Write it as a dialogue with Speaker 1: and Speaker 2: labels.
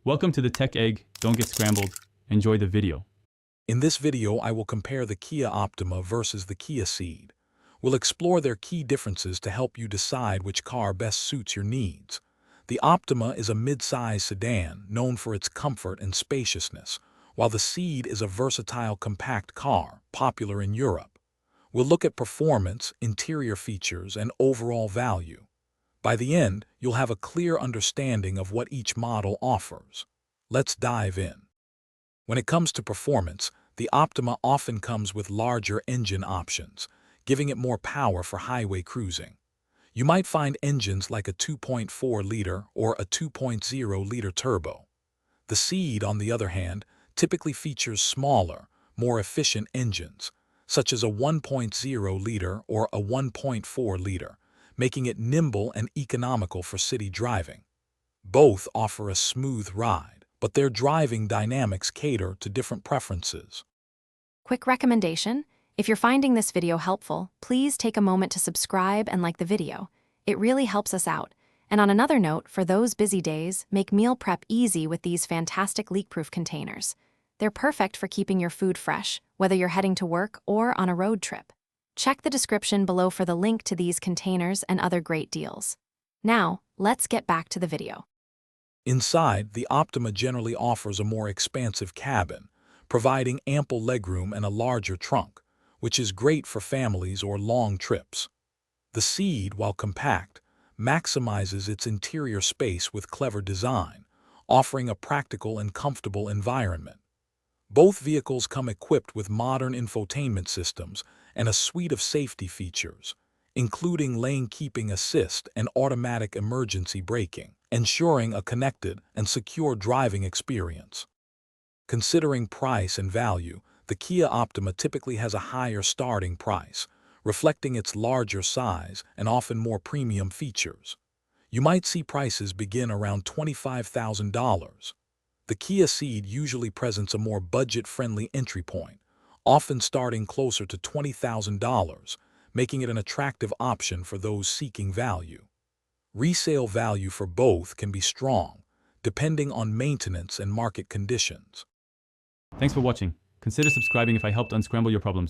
Speaker 1: Welcome to the Tech Egg. Don't get scrambled. Enjoy the video.
Speaker 2: In this video, I will compare the Kia Optima versus the Kia Ceed. We'll explore their key differences to help you decide which car best suits your needs. The Optima is a mid-size sedan known for its comfort and spaciousness, while the Ceed is a versatile compact car popular in Europe. We'll look at performance, interior features, and overall value. By the end, you'll have a clear understanding of what each model offers. Let's dive in. When it comes to performance, the Optima often comes with larger engine options, giving it more power for highway cruising. You might find engines like a 2.4-liter or a 2.0-liter turbo. The Ceed, on the other hand, typically features smaller, more efficient engines, such as a 1.0-liter or a 1.4-liter, making it nimble and economical for city driving. Both offer a smooth ride, but their driving dynamics cater to different preferences.
Speaker 3: Quick recommendation: if you're finding this video helpful, please take a moment to subscribe and like the video. It really helps us out. And on another note, for those busy days, make meal prep easy with these fantastic leak-proof containers. They're perfect for keeping your food fresh, whether you're heading to work or on a road trip. Check the description below for the link to these containers and other great deals. Now, let's get back to the video.
Speaker 2: Inside, the Optima generally offers a more expansive cabin, providing ample legroom and a larger trunk, which is great for families or long trips. The Ceed, while compact, maximizes its interior space with clever design, offering a practical and comfortable environment. Both vehicles come equipped with modern infotainment systems and a suite of safety features, including lane keeping assist and automatic emergency braking, ensuring a connected and secure driving experience. Considering price and value, the Kia Optima typically has a higher starting price, reflecting its larger size and often more premium features. You might see prices begin around $25,000. The Kia Ceed usually presents a more budget-friendly entry point, often starting closer to $20,000, making it an attractive option for those seeking value. Resale value for both can be strong, depending on maintenance and market conditions.
Speaker 1: Thanks for watching. Consider subscribing if I helped unscramble your problems.